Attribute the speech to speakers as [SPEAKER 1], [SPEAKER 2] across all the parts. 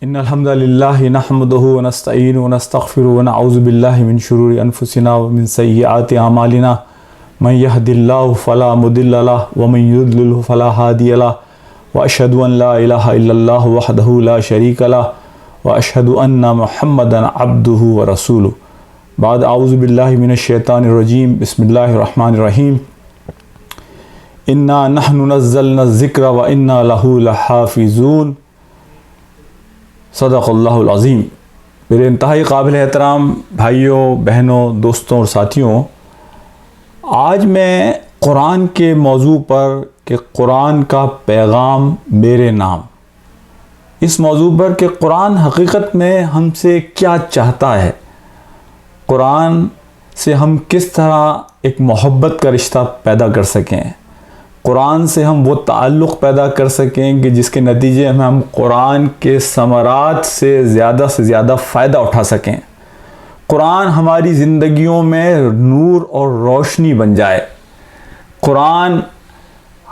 [SPEAKER 1] ان الحمد للہ نحمده ونستعینه ونستغفره ونعوذ باللہ من شرور انفسنا ومن سیئات اعمالنا من يهد الله فلا مضل له ومن يضلل فلا هادي له واشهد ان لا اله الا الله وحده لا شريك له واشهد ان محمدا عبده ورسوله بعد اعوذ باللہ من الشیطان الرجیم بسم اللہ الرحمن الرحیم انا نحن نزلنا الذکر وانا له لحافظون صدق اللہ العظیم۔ میرے انتہائی قابل احترام بھائیوں، بہنوں، دوستوں اور ساتھیوں، آج میں قرآن کے موضوع پر کہ قرآن کا پیغام میرے نام، اس موضوع پر کہ قرآن حقیقت میں ہم سے کیا چاہتا ہے، قرآن سے ہم کس طرح ایک محبت کا رشتہ پیدا کر سکیں، قرآن سے ہم وہ تعلق پیدا کر سکیں کہ جس کے نتیجے میں ہم قرآن کے ثمرات سے زیادہ فائدہ اٹھا سکیں، قرآن ہماری زندگیوں میں نور اور روشنی بن جائے، قرآن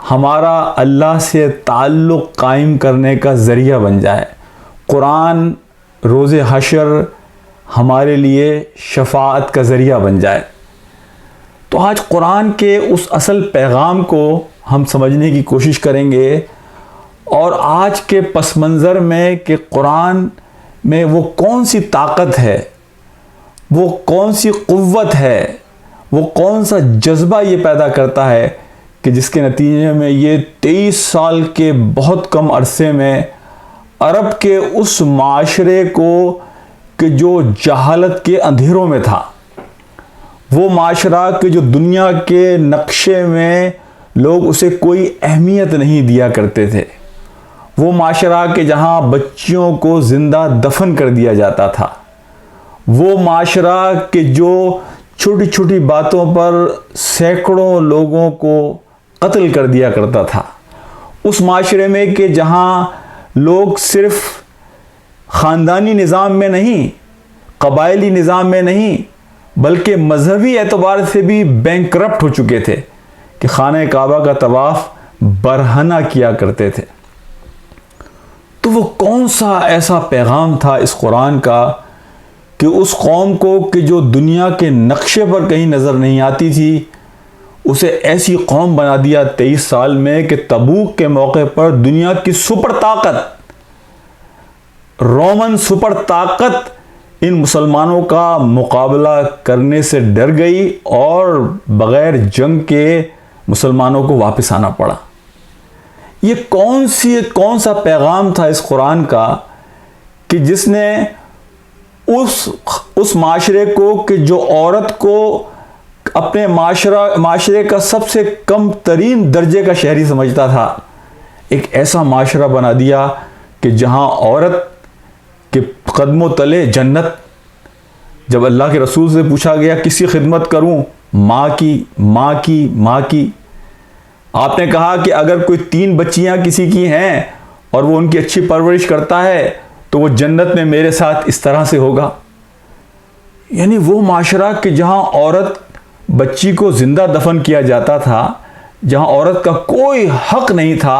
[SPEAKER 1] ہمارا اللہ سے تعلق قائم کرنے کا ذریعہ بن جائے، قرآن روز حشر ہمارے لیے شفاعت کا ذریعہ بن جائے۔ تو آج قرآن کے اس اصل پیغام کو ہم سمجھنے کی کوشش کریں گے، اور آج کے پس منظر میں کہ قرآن میں وہ کون سی طاقت ہے، وہ کون سی قوت ہے، وہ کون سا جذبہ یہ پیدا کرتا ہے کہ جس کے نتیجے میں یہ 23 سال کے بہت کم عرصے میں عرب کے اس معاشرے کو کہ جو جہالت کے اندھیروں میں تھا، وہ معاشرہ کہ جو دنیا کے نقشے میں لوگ اسے کوئی اہمیت نہیں دیا کرتے تھے، وہ معاشرہ کہ جہاں بچیوں کو زندہ دفن کر دیا جاتا تھا، وہ معاشرہ کہ جو چھوٹی چھوٹی باتوں پر سینکڑوں لوگوں کو قتل کر دیا کرتا تھا، اس معاشرے میں کہ جہاں لوگ صرف خاندانی نظام میں نہیں، قبائلی نظام میں نہیں، بلکہ مذہبی اعتبار سے بھی بینکرپٹ ہو چکے تھے کہ خانہ کعبہ کا طواف برہنہ کیا کرتے تھے۔ تو وہ کون سا ایسا پیغام تھا اس قرآن کا کہ اس قوم کو کہ جو دنیا کے نقشے پر کہیں نظر نہیں آتی تھی، اسے ایسی قوم بنا دیا 23 سال میں کہ تبوک کے موقع پر دنیا کی سپر طاقت، رومن سپر طاقت ان مسلمانوں کا مقابلہ کرنے سے ڈر گئی اور بغیر جنگ کے مسلمانوں کو واپس آنا پڑا۔ یہ کون سا پیغام تھا اس قرآن کا کہ جس نے اس معاشرے کو کہ جو عورت کو اپنے معاشرے کا سب سے کم ترین درجے کا شہری سمجھتا تھا، ایک ایسا معاشرہ بنا دیا کہ جہاں عورت کے قدموں تلے جنت۔ جب اللہ کے رسول سے پوچھا گیا کس کی خدمت کروں، ماں کی، آپ نے کہا کہ اگر کوئی 3 بچیاں کسی کی ہیں اور وہ ان کی اچھی پرورش کرتا ہے تو وہ جنت میں میرے ساتھ اس طرح سے ہوگا۔ یعنی وہ معاشرہ کہ جہاں عورت بچی کو زندہ دفن کیا جاتا تھا، جہاں عورت کا کوئی حق نہیں تھا،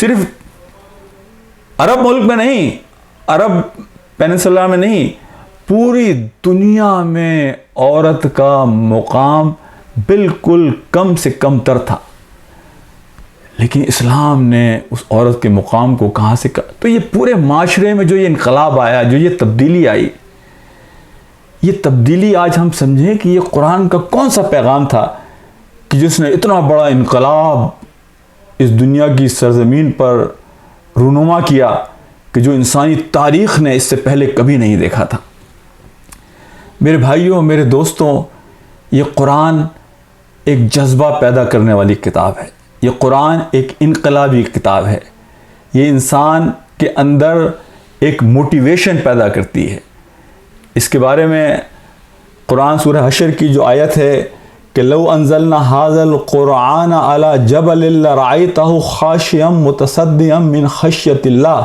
[SPEAKER 1] صرف عرب ملک میں نہیں، عرب پیننسولا میں نہیں، پوری دنیا میں عورت کا مقام بالکل کم سے کم تر تھا، لیکن اسلام نے اس عورت کے مقام کو کہاں سے تو یہ پورے معاشرے میں جو یہ انقلاب آیا، جو یہ تبدیلی آئی، یہ تبدیلی آج ہم سمجھیں کہ یہ قرآن کا کون سا پیغام تھا کہ جس نے اتنا بڑا انقلاب اس دنیا کی سرزمین پر رونما کیا کہ جو انسانی تاریخ نے اس سے پہلے کبھی نہیں دیکھا تھا۔ میرے بھائیوں، میرے دوستوں، یہ قرآن ایک جذبہ پیدا کرنے والی کتاب ہے، یہ قرآن ایک انقلابی کتاب ہے، یہ انسان کے اندر ایک موٹیویشن پیدا کرتی ہے۔ اس کے بارے میں قرآن سورہ حشر کی جو آیت ہے کہ لو انزلنا هذا القرآن على جبل لرأيته خاشعا متصدعا من خشية الله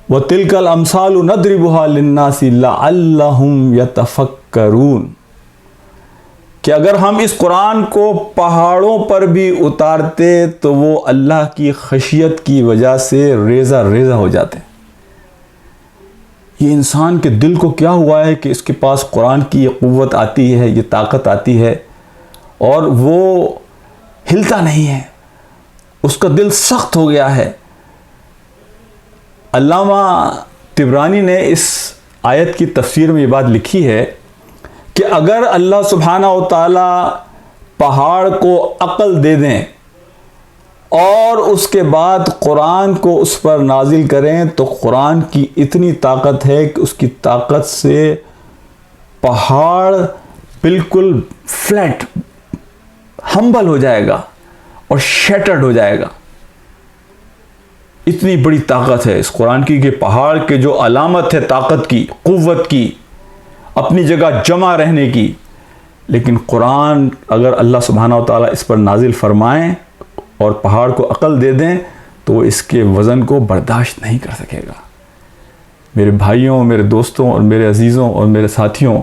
[SPEAKER 1] وَتِلْكَ الْأَمْثَالُ نَضْرِبُهَا لِلنَّاسِ لَعَلَّهُمْ يَتَفَكَّرُونَ کہ اگر ہم اس قرآن کو پہاڑوں پر بھی اتارتے تو وہ اللہ کی خشیت کی وجہ سے ریزہ ریزہ ہو جاتے۔ یہ انسان کے دل کو کیا ہوا ہے کہ اس کے پاس قرآن کی یہ قوت آتی ہے، یہ طاقت آتی ہے اور وہ ہلتا نہیں ہے، اس کا دل سخت ہو گیا ہے۔ علامہ طبرانی نے اس آیت کی تفسیر میں یہ بات لکھی ہے کہ اگر اللہ سبحانہ و تعالی پہاڑ کو عقل دے دیں اور اس کے بعد قرآن کو اس پر نازل کریں تو قرآن کی اتنی طاقت ہے کہ اس کی طاقت سے پہاڑ بالکل فلیٹ ہمبل ہو جائے گا اور شیٹرڈ ہو جائے گا۔ اتنی بڑی طاقت ہے اس قرآن کی کہ پہاڑ کے جو علامت ہے طاقت کی، قوت کی، اپنی جگہ جمع رہنے کی، لیکن قرآن اگر اللہ سبحانہ و تعالیٰ اس پر نازل فرمائیں اور پہاڑ کو عقل دے دیں تو وہ اس کے وزن کو برداشت نہیں کر سکے گا۔ میرے بھائیوں، میرے دوستوں اور میرے عزیزوں اور میرے ساتھیوں،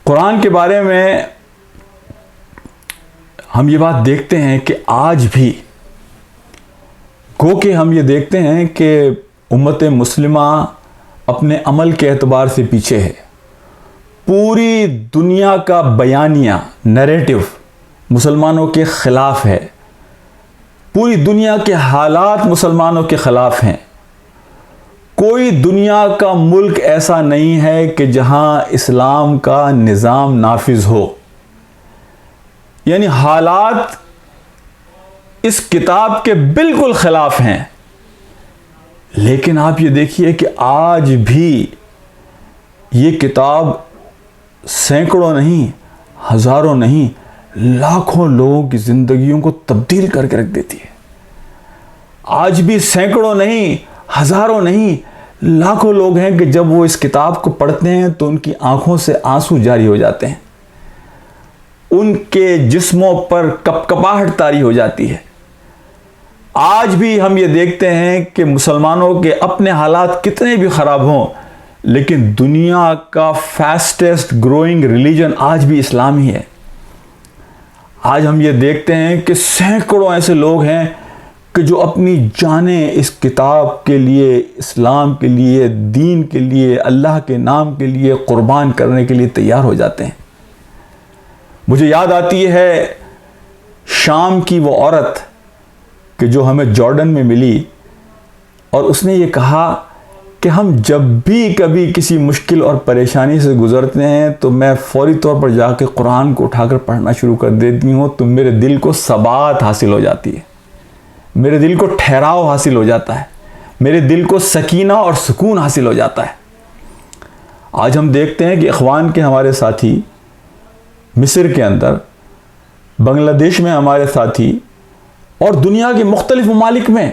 [SPEAKER 1] قرآن کے بارے میں ہم یہ بات دیکھتے ہیں کہ آج بھی گو کہ ہم یہ دیکھتے ہیں کہ امت مسلمہ اپنے عمل کے اعتبار سے پیچھے ہے۔ پوری دنیا کا بیانیہ، نیریٹو مسلمانوں کے خلاف ہے۔ پوری دنیا کے حالات مسلمانوں کے خلاف ہیں۔ کوئی دنیا کا ملک ایسا نہیں ہے کہ جہاں اسلام کا نظام نافذ ہو۔ یعنی حالات اس کتاب کے بالکل خلاف ہیں، لیکن آپ یہ دیکھیے کہ آج بھی یہ کتاب سینکڑوں نہیں، ہزاروں نہیں، لاکھوں لوگوں کی زندگیوں کو تبدیل کر کے رکھ دیتی ہے۔ آج بھی سینکڑوں نہیں، ہزاروں نہیں، لاکھوں لوگ ہیں کہ جب وہ اس کتاب کو پڑھتے ہیں تو ان کی آنکھوں سے آنسو جاری ہو جاتے ہیں، ان کے جسموں پر کپکپاہٹ طاری ہو جاتی ہے۔ آج بھی ہم یہ دیکھتے ہیں کہ مسلمانوں کے اپنے حالات کتنے بھی خراب ہوں، لیکن دنیا کا فاسٹسٹ گروئنگ ریلیجن آج بھی اسلام ہی ہے۔ آج ہم یہ دیکھتے ہیں کہ سینکڑوں ایسے لوگ ہیں کہ جو اپنی جانیں اس کتاب کے لیے، اسلام کے لیے، دین کے لیے، اللہ کے نام کے لیے قربان کرنے کے لیے تیار ہو جاتے ہیں۔ مجھے یاد آتی ہے شام کی وہ عورت کہ جو ہمیں جارڈن میں ملی، اور اس نے یہ کہا کہ ہم جب بھی کبھی کسی مشکل اور پریشانی سے گزرتے ہیں تو میں فوری طور پر جا کے قرآن کو اٹھا کر پڑھنا شروع کر دیتی ہوں تو میرے دل کو ثبات حاصل ہو جاتی ہے، میرے دل کو ٹھہراؤ حاصل ہو جاتا ہے، میرے دل کو سکینہ اور سکون حاصل ہو جاتا ہے۔ آج ہم دیکھتے ہیں کہ اخوان کے ہمارے ساتھی مصر کے اندر، بنگلہ دیش میں ہمارے ساتھی اور دنیا کے مختلف ممالک میں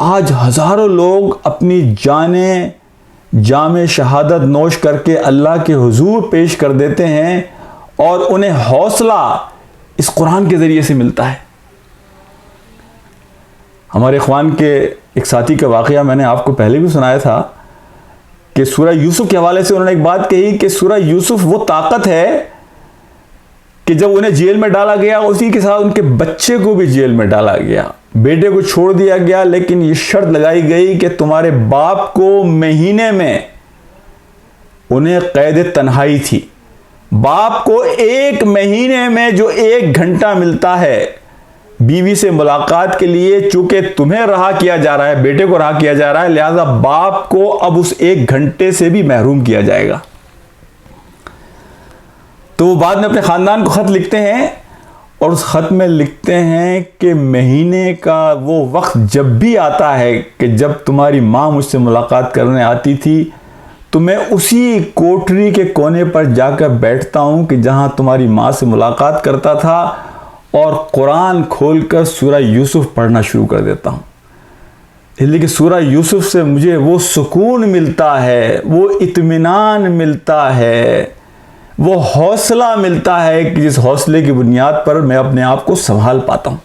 [SPEAKER 1] آج ہزاروں لوگ اپنی جانیں جام شہادت نوش کر کے اللہ کے حضور پیش کر دیتے ہیں اور انہیں حوصلہ اس قرآن کے ذریعے سے ملتا ہے۔ ہمارے اخوان کے ایک ساتھی کا واقعہ میں نے آپ کو پہلے بھی سنایا تھا کہ سورہ یوسف کے حوالے سے انہوں نے ایک بات کہی کہ سورہ یوسف وہ طاقت ہے کہ جب انہیں جیل میں ڈالا گیا اسی کے ساتھ ان کے بچے کو بھی جیل میں ڈالا گیا، بیٹے کو چھوڑ دیا گیا، لیکن یہ شرط لگائی گئی کہ تمہارے باپ کو مہینے میں، انہیں قید تنہائی تھی، باپ کو ایک مہینے میں جو 1 گھنٹہ ملتا ہے بیوی سے ملاقات کے لیے، چونکہ تمہیں رہا کیا جا رہا ہے، بیٹے کو رہا کیا جا رہا ہے، لہذا باپ کو اب اس 1 گھنٹے سے بھی محروم کیا جائے گا۔ تو وہ بعد میں اپنے خاندان کو خط لکھتے ہیں اور اس خط میں لکھتے ہیں کہ مہینے کا وہ وقت جب بھی آتا ہے کہ جب تمہاری ماں مجھ سے ملاقات کرنے آتی تھی تو میں اسی کوٹری کے کونے پر جا کر بیٹھتا ہوں کہ جہاں تمہاری ماں سے ملاقات کرتا تھا اور قرآن کھول کر سورہ یوسف پڑھنا شروع کر دیتا ہوں، اس لیے کہ سورہ یوسف سے مجھے وہ سکون ملتا ہے، وہ اطمینان ملتا ہے، وہ حوصلہ ملتا ہے کہ جس حوصلے کی بنیاد پر میں اپنے آپ کو سنبھال پاتا ہوں۔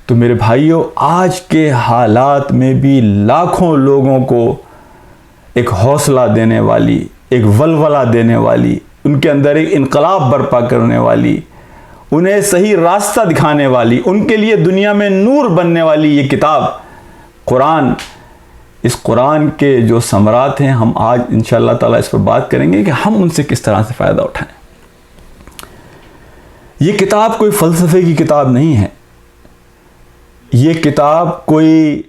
[SPEAKER 1] تو میرے بھائیوں، آج کے حالات میں بھی لاکھوں لوگوں کو ایک حوصلہ دینے والی، ایک ولولہ دینے والی، ان کے اندر ایک انقلاب برپا کرنے والی، انہیں صحیح راستہ دکھانے والی، ان کے لیے دنیا میں نور بننے والی یہ کتاب قرآن اس قرآن کے جو ثمرات ہیں ہم آج انشاءاللہ تعالیٰ اس پر بات کریں گے کہ ہم ان سے کس طرح سے فائدہ اٹھائیں۔ یہ کتاب کوئی فلسفے کی کتاب نہیں ہے، یہ کتاب کوئی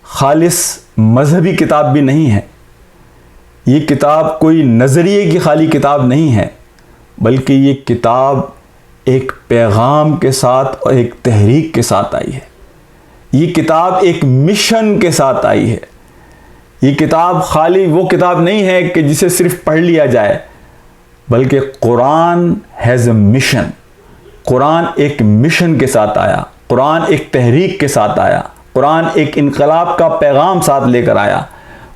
[SPEAKER 1] خالص مذہبی کتاب بھی نہیں ہے، یہ کتاب کوئی نظریے کی خالی کتاب نہیں ہے، بلکہ یہ کتاب ایک پیغام کے ساتھ اور ایک تحریک کے ساتھ آئی ہے۔ یہ کتاب ایک مشن کے ساتھ آئی ہے۔ یہ کتاب خالی وہ کتاب نہیں ہے کہ جسے صرف پڑھ لیا جائے، بلکہ قرآن ہیز اے مشن۔ قرآن ایک مشن کے ساتھ آیا، قرآن ایک تحریک کے ساتھ آیا، قرآن ایک انقلاب کا پیغام ساتھ لے کر آیا۔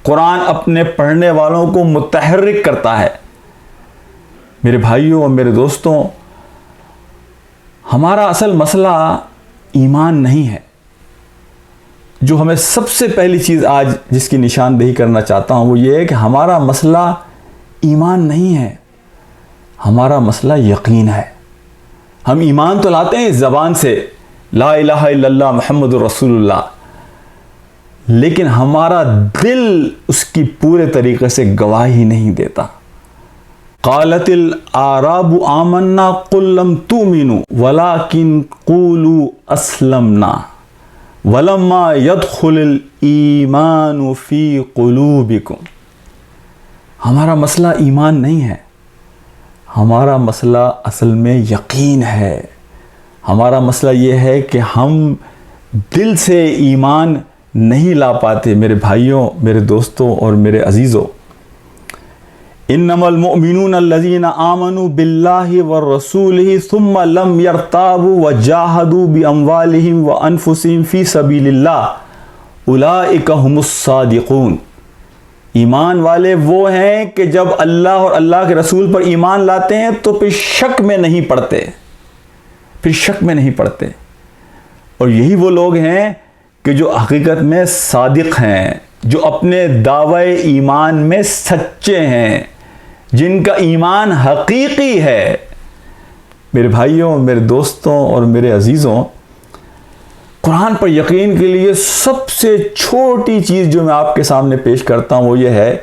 [SPEAKER 1] قرآن اپنے پڑھنے والوں کو متحرک کرتا ہے۔ میرے بھائیوں اور میرے دوستوں، ہمارا اصل مسئلہ ایمان نہیں ہے۔ جو ہمیں سب سے پہلی چیز آج جس کی نشاندہی کرنا چاہتا ہوں وہ یہ ہے کہ ہمارا مسئلہ ایمان نہیں ہے، ہمارا مسئلہ یقین ہے۔ ہم ایمان تو لاتے ہیں اس زبان سے، لا الہ الا اللہ محمد رسول اللہ، لیکن ہمارا دل اس کی پورے طریقے سے گواہی نہیں دیتا۔ قالت الاعراب آمنا قل لم تؤمنوا ولكن قولوا اسلمنا ولما يدخل الایمان فی قلوبکم۔ ہمارا مسئلہ ایمان نہیں ہے، ہمارا مسئلہ اصل میں یقین ہے۔ ہمارا مسئلہ یہ ہے کہ ہم دل سے ایمان نہیں لا پاتے۔ میرے بھائیوں، میرے دوستوں اور میرے عزیزوں، انما المؤمنون الذین آمنوا باللہ ورسولہ ثم لم یرتابوا وجاہدوا باموالہم وانفسہم فی سبیل اللہ اولئک ہم الصادقون۔ ایمان والے وہ ہیں کہ جب اللہ اور اللہ کے رسول پر ایمان لاتے ہیں تو پھر شک میں نہیں پڑتے، اور یہی وہ لوگ ہیں کہ جو حقیقت میں صادق ہیں، جو اپنے دعوی ایمان میں سچے ہیں، جن کا ایمان حقیقی ہے۔ میرے بھائیوں، میرے دوستوں اور میرے عزیزوں، قرآن پر یقین کے لیے سب سے چھوٹی چیز جو میں آپ کے سامنے پیش کرتا ہوں وہ یہ ہے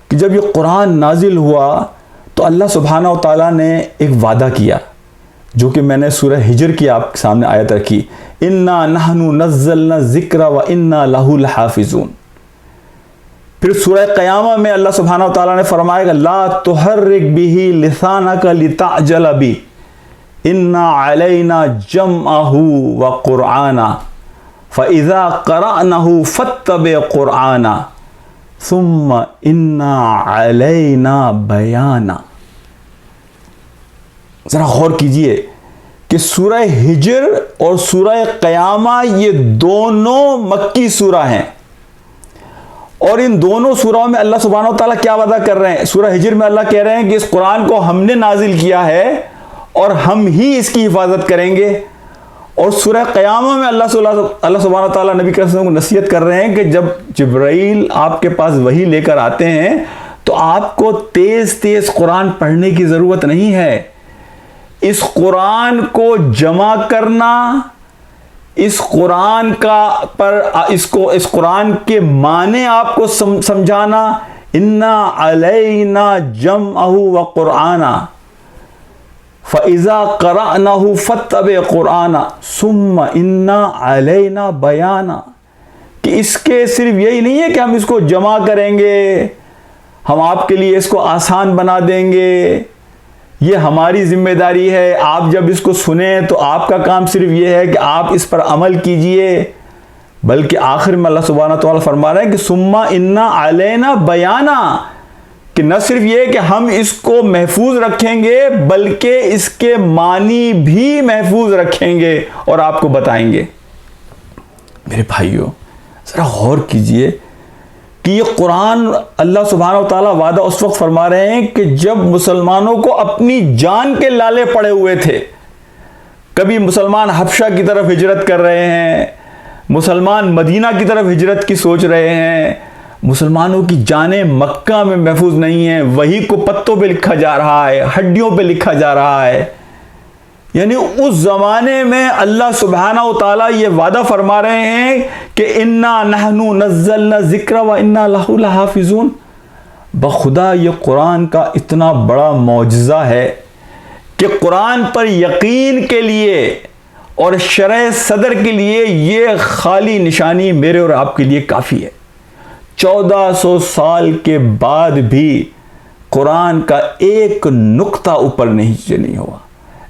[SPEAKER 1] کہ جب یہ قرآن نازل ہوا تو اللہ سبحانہ و تعالیٰ نے ایک وعدہ کیا، جو کہ میں نے سورہ ہجر کی آپ کے سامنے آیت رکھی، اِنَّا نَحْنُ نَزَّلْنَا الذِّكْرَ وَإِنَّا لَهُ لَحَافِظُونَ۔ پھر سورہ قیامہ میں اللہ سبحانہ و تعالیٰ نے فرمایا کہ لا تحرک بہ لسانک لتعجل بہ انا علینا جمعہ وقرآنہ فاذا قرأنہ فاتبع قرآنہ ثم انا علینا بیانہ۔ ذرا غور کیجئے کہ سورہ ہجر اور سورہ قیامہ یہ دونوں مکی سورہ ہیں، اور ان دونوں سورہوں میں اللہ سبحانہ و تعالیٰ کیا وعدہ کر رہے ہیں؟ سورہ ہجر میں اللہ کہہ رہے ہیں کہ اس قرآن کو ہم نے نازل کیا ہے اور ہم ہی اس کی حفاظت کریں گے، اور سورہ قیامہ میں اللہ سبحانہ و تعالیٰ نبی کریم کو نصیحت کر رہے ہیں کہ جب جبرائیل آپ کے پاس وحی لے کر آتے ہیں تو آپ کو تیز تیز قرآن پڑھنے کی ضرورت نہیں ہے۔ اس قرآن کو جمع کرنا، اس قرآن اس قرآن کے معنی آپ کو سمجھانا، انا علینا جمعہ وقرآنہ فاذا قرأنہ فاتبع قرآنہ ثم انا علینا بیانہ، کہ اس کے صرف یہی نہیں ہے کہ ہم اس کو جمع کریں گے، ہم آپ کے لیے اس کو آسان بنا دیں گے، یہ ہماری ذمہ داری ہے، آپ جب اس کو سنیں تو آپ کا کام صرف یہ ہے کہ آپ اس پر عمل کیجئے، بلکہ آخر میں اللہ سبحانہ وتعالی فرما رہے ہیں کہ ثم انا علینا بیانہ، کہ نہ صرف یہ کہ ہم اس کو محفوظ رکھیں گے بلکہ اس کے معنی بھی محفوظ رکھیں گے اور آپ کو بتائیں گے۔ میرے بھائیوں، ذرا غور کیجئے کہ یہ قرآن اللہ سبحانہ و تعالیٰ وعدہ اس وقت فرما رہے ہیں کہ جب مسلمانوں کو اپنی جان کے لالے پڑے ہوئے تھے، کبھی مسلمان حبشہ کی طرف ہجرت کر رہے ہیں، مسلمان مدینہ کی طرف ہجرت کی سوچ رہے ہیں، مسلمانوں کی جانیں مکہ میں محفوظ نہیں ہیں، وحی کو پتوں پہ لکھا جا رہا ہے، ہڈیوں پہ لکھا جا رہا ہے، یعنی اس زمانے میں اللہ سبحانہ و تعالیٰ یہ وعدہ فرما رہے ہیں کہ انا نحن نزلنا ذکر و انا لہ لحافظون. بخدا یہ قرآن کا اتنا بڑا معجزہ ہے کہ قرآن پر یقین کے لیے اور شرح صدر کے لیے یہ خالی نشانی میرے اور آپ کے لیے کافی ہے. 1400 سال کے بعد بھی قرآن کا ایک نقطہ اوپر نیچے نہیں ہوا,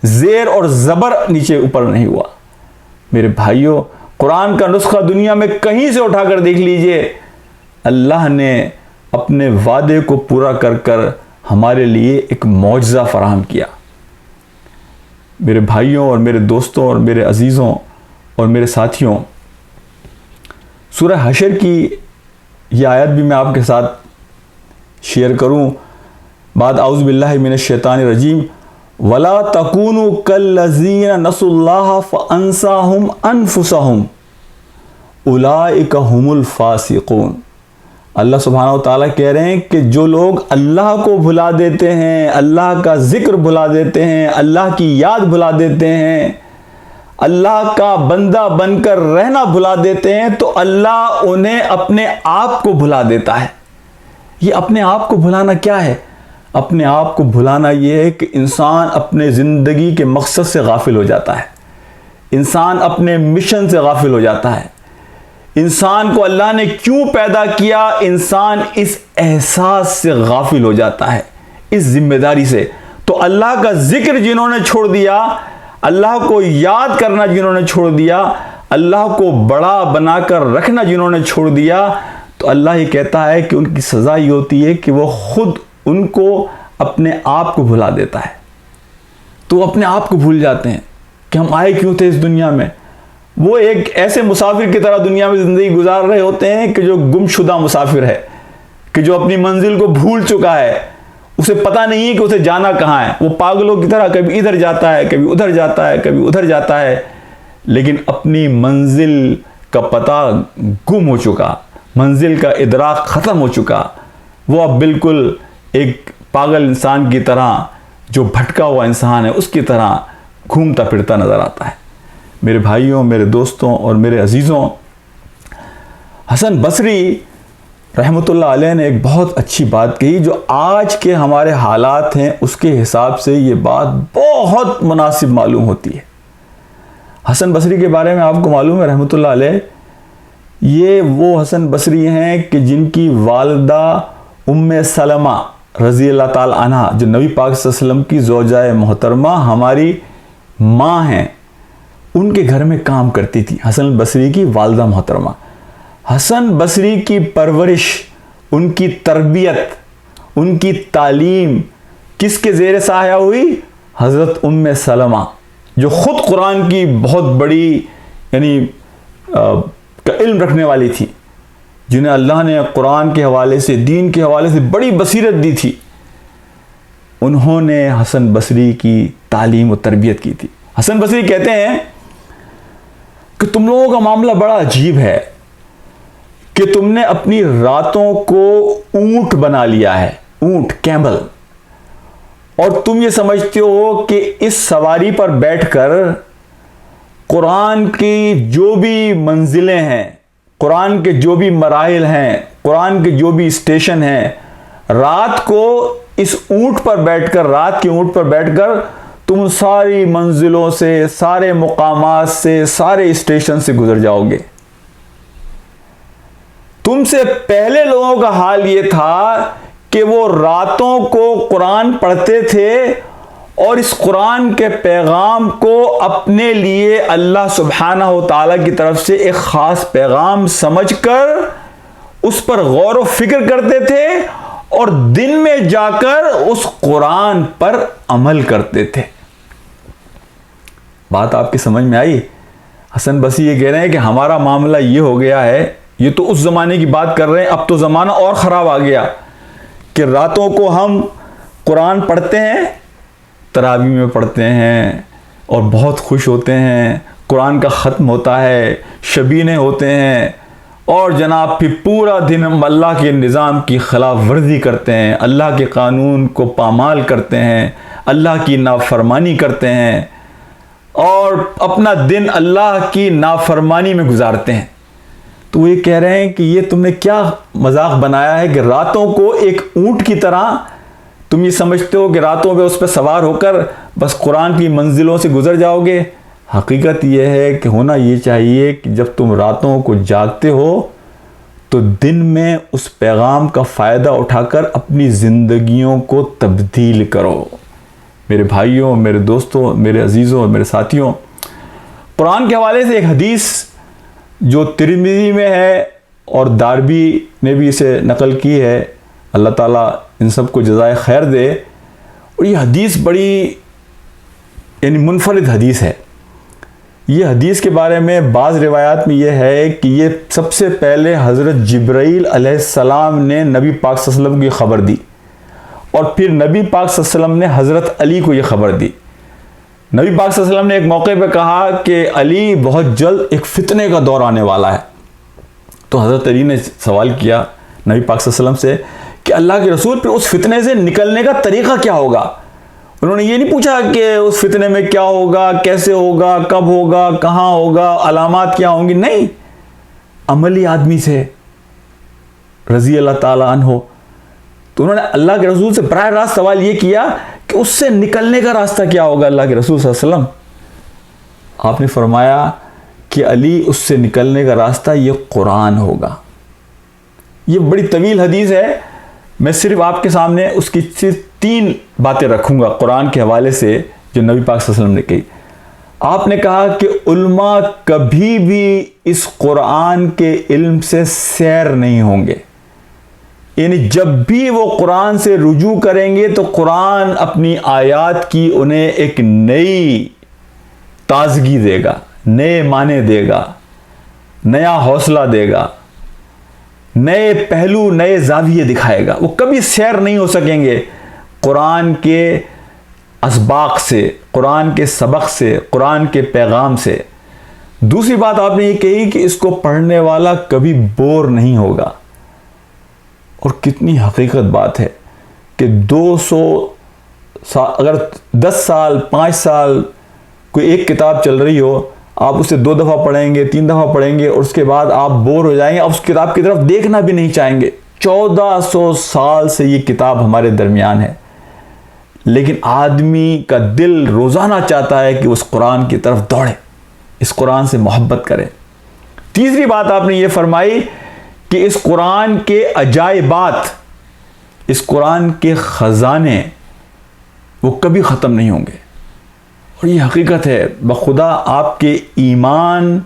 [SPEAKER 1] زیر اور زبر نیچے اوپر نہیں ہوا. میرے بھائیوں, قرآن کا نسخہ دنیا میں کہیں سے اٹھا کر دیکھ لیجئے, اللہ نے اپنے وعدے کو پورا کر کر ہمارے لیے ایک معجزہ فراہم کیا. میرے بھائیوں اور میرے دوستوں اور میرے عزیزوں اور میرے ساتھیوں, سورہ حشر کی یہ آیت بھی میں آپ کے ساتھ شیئر کروں. بعد اعوذ باللہ من الشیطان الرجیم, وَلَا تَكُونُوا كَالَّذِينَ نَسُوا اللَّهَ فَأَنسَاهُمْ أَنفُسَهُمْ أُولَئِكَ هُمُ الْفَاسِقُونَ. اللہ سبحانہ و تعالیٰ کہہ رہے ہیں کہ جو لوگ اللہ کو بھلا دیتے ہیں, اللہ کا ذکر بھلا دیتے ہیں, اللہ کی یاد بھلا دیتے ہیں, اللہ کا بندہ بن کر رہنا بھلا دیتے ہیں, تو اللہ انہیں اپنے آپ کو بھلا دیتا ہے. یہ اپنے آپ کو بھلانا کیا ہے؟ اپنے آپ کو بھلانا یہ ہے کہ انسان اپنے زندگی کے مقصد سے غافل ہو جاتا ہے, انسان اپنے مشن سے غافل ہو جاتا ہے. انسان کو اللہ نے کیوں پیدا کیا, انسان اس احساس سے غافل ہو جاتا ہے, اس ذمہ داری سے. تو اللہ کا ذکر جنہوں نے چھوڑ دیا, اللہ کو یاد کرنا جنہوں نے چھوڑ دیا, اللہ کو بڑا بنا کر رکھنا جنہوں نے چھوڑ دیا, تو اللہ یہ کہتا ہے کہ ان کی سزا یہ ہوتی ہے کہ وہ خود ان کو اپنے آپ کو بھلا دیتا ہے. تو اپنے آپ کو بھول جاتے ہیں کہ ہم آئے کیوں تھے اس دنیا میں. وہ ایک ایسے مسافر کی طرح دنیا میں زندگی گزار رہے ہوتے ہیں کہ جو گمشدہ مسافر ہے, کہ جو اپنی منزل کو بھول چکا ہے, اسے پتہ نہیں ہے کہ اسے جانا کہاں ہے. وہ پاگلوں کی طرح کبھی ادھر جاتا ہے, کبھی ادھر جاتا ہے, کبھی ادھر جاتا ہے, لیکن اپنی منزل کا پتہ گم ہو چکا, منزل کا ادراک ختم ہو چکا. وہ اب بالکل ایک پاگل انسان کی طرح, جو بھٹکا ہوا انسان ہے اس کی طرح گھومتا پھرتا نظر آتا ہے. میرے بھائیوں, میرے دوستوں اور میرے عزیزوں, حسن بصری رحمۃ اللہ علیہ نے ایک بہت اچھی بات کہی, جو آج کے ہمارے حالات ہیں اس کے حساب سے یہ بات بہت مناسب معلوم ہوتی ہے. حسن بصری کے بارے میں آپ کو معلوم ہے رحمۃ اللہ علیہ, یہ وہ حسن بصری ہیں کہ جن کی والدہ ام سلمہ رضی اللہ تعالی عنہ, جو نبی پاک صلی اللہ علیہ وسلم کی زوجہ محترمہ ہماری ماں ہیں, ان کے گھر میں کام کرتی تھی حسن بصری کی والدہ محترمہ. حسن بصری کی پرورش, ان کی تربیت, ان کی تعلیم کس کے زیر سایہ ہوئی؟ حضرت ام سلمہ, جو خود قرآن کی بہت بڑی یعنی علم رکھنے والی تھی, جنہیں اللہ نے قرآن کے حوالے سے, دین کے حوالے سے بڑی بصیرت دی تھی. انہوں نے حسن بصری کی تعلیم و تربیت کی تھی. حسن بصری کہتے ہیں کہ تم لوگوں کا معاملہ بڑا عجیب ہے کہ تم نے اپنی راتوں کو اونٹ بنا لیا ہے, اونٹ, کیمل, اور تم یہ سمجھتے ہو کہ اس سواری پر بیٹھ کر قرآن کی جو بھی منزلیں ہیں, قرآن کے جو بھی مراحل ہیں, قرآن کے جو بھی اسٹیشن ہیں, رات کو اس اونٹ پر بیٹھ کر, رات کے اونٹ پر بیٹھ کر تم ساری منزلوں سے, سارے مقامات سے, سارے اسٹیشن سے گزر جاؤ گے. تم سے پہلے لوگوں کا حال یہ تھا کہ وہ راتوں کو قرآن پڑھتے تھے اور اس قرآن کے پیغام کو اپنے لیے اللہ سبحانہ و تعالیٰ کی طرف سے ایک خاص پیغام سمجھ کر اس پر غور و فکر کرتے تھے اور دن میں جا کر اس قرآن پر عمل کرتے تھے. بات آپ کی سمجھ میں آئی؟ حسن بصری یہ کہہ رہے ہیں کہ ہمارا معاملہ یہ ہو گیا ہے, یہ تو اس زمانے کی بات کر رہے ہیں, اب تو زمانہ اور خراب آ گیا کہ راتوں کو ہم قرآن پڑھتے ہیں, تراویح میں پڑھتے ہیں اور بہت خوش ہوتے ہیں, قرآن کا ختم ہوتا ہے, شبینے ہوتے ہیں, اور جناب پھر پورا دن ہم اللہ کے نظام کی خلاف ورزی کرتے ہیں, اللہ کے قانون کو پامال کرتے ہیں, اللہ کی نافرمانی کرتے ہیں. اور اپنا دن اللہ کی نافرمانی میں گزارتے ہیں. تو وہ یہ کہہ رہے ہیں کہ یہ تم نے کیا مذاق بنایا ہے کہ راتوں کو ایک اونٹ کی طرح تم یہ سمجھتے ہو کہ راتوں پہ اس پہ سوار ہو کر بس قرآن کی منزلوں سے گزر جاؤ گے. حقیقت یہ ہے کہ ہونا یہ چاہیے کہ جب تم راتوں کو جاگتے ہو تو دن میں اس پیغام کا فائدہ اٹھا کر اپنی زندگیوں کو تبدیل کرو. میرے بھائیوں، میرے دوستوں، میرے عزیزوں، میرے ساتھیوں، قرآن کے حوالے سے ایک حدیث جو ترمذی میں ہے اور داربی نے بھی اسے نقل کی ہے، اللہ تعالیٰ ان سب کو جزائے خیر دے. اور یہ حدیث بڑی منفرد حدیث ہے. یہ حدیث کے بارے میں بعض روایات میں یہ ہے کہ یہ سب سے پہلے حضرت جبرائیل علیہ السلام نے نبی پاک صلی اللہ علیہ وسلم کو یہ خبر دی، اور پھر نبی پاک صلی اللہ علیہ وسلم نے حضرت علی کو یہ خبر دی. نبی پاک صلی اللہ علیہ وسلم نے ایک موقع پہ کہا کہ علی بہت جلد ایک فتنے کا دور آنے والا ہے. تو حضرت علی نے سوال کیا نبی پاک صلی اللہ علیہ وسلم سے کہ اللہ کے رسول پھر اس فتنے سے نکلنے کا طریقہ کیا ہوگا؟ انہوں نے یہ نہیں پوچھا کہ اس فتنے میں کیا ہوگا، کیسے ہوگا، کب ہوگا، کہاں ہوگا، علامات کیا ہوں گی. نہیں، عملی آدمی سے رضی اللہ تعالیٰ عنہ. تو انہوں نے اللہ کے رسول سے براہ راست سوال یہ کیا کہ اس سے نکلنے کا راستہ کیا ہوگا اللہ کے رسول صلی اللہ علیہ وسلم. آپ نے فرمایا کہ علی اس سے نکلنے کا راستہ یہ قرآن ہوگا. یہ بڑی طویل حدیث ہے، میں صرف آپ کے سامنے اس کی صرف 3 باتیں رکھوں گا قرآن کے حوالے سے جو نبی پاک صلی اللہ علیہ وسلم نے کہی. آپ نے کہا کہ علماء کبھی بھی اس قرآن کے علم سے سیر نہیں ہوں گے، یعنی جب بھی وہ قرآن سے رجوع کریں گے تو قرآن اپنی آیات کی انہیں ایک نئی تازگی دے گا، نئے معنی دے گا، نیا حوصلہ دے گا، نئے پہلو، نئے زاویے دکھائے گا. وہ کبھی سیر نہیں ہو سکیں گے قرآن کے اسباق سے، قرآن کے سبق سے، قرآن کے پیغام سے. دوسری بات آپ نے یہ کہی کہ اس کو پڑھنے والا کبھی بور نہیں ہوگا. اور کتنی حقیقت بات ہے کہ 200 سال، اگر 10 سال 5 سال کوئی ایک کتاب چل رہی ہو، آپ اسے 2 دفعہ پڑھیں گے، 3 دفعہ پڑھیں گے، اور اس کے بعد آپ بور ہو جائیں گے، آپ اس کتاب کی طرف دیکھنا بھی نہیں چاہیں گے. 1400 سال سے یہ کتاب ہمارے درمیان ہے، لیکن آدمی کا دل روزانہ چاہتا ہے کہ اس قرآن کی طرف دوڑے، اس قرآن سے محبت کرے. تیسری بات آپ نے یہ فرمائی کہ اس قرآن کے عجائبات، اس قرآن کے خزانے وہ کبھی ختم نہیں ہوں گے. اور یہ حقیقت ہے، بخدا آپ کے ایمان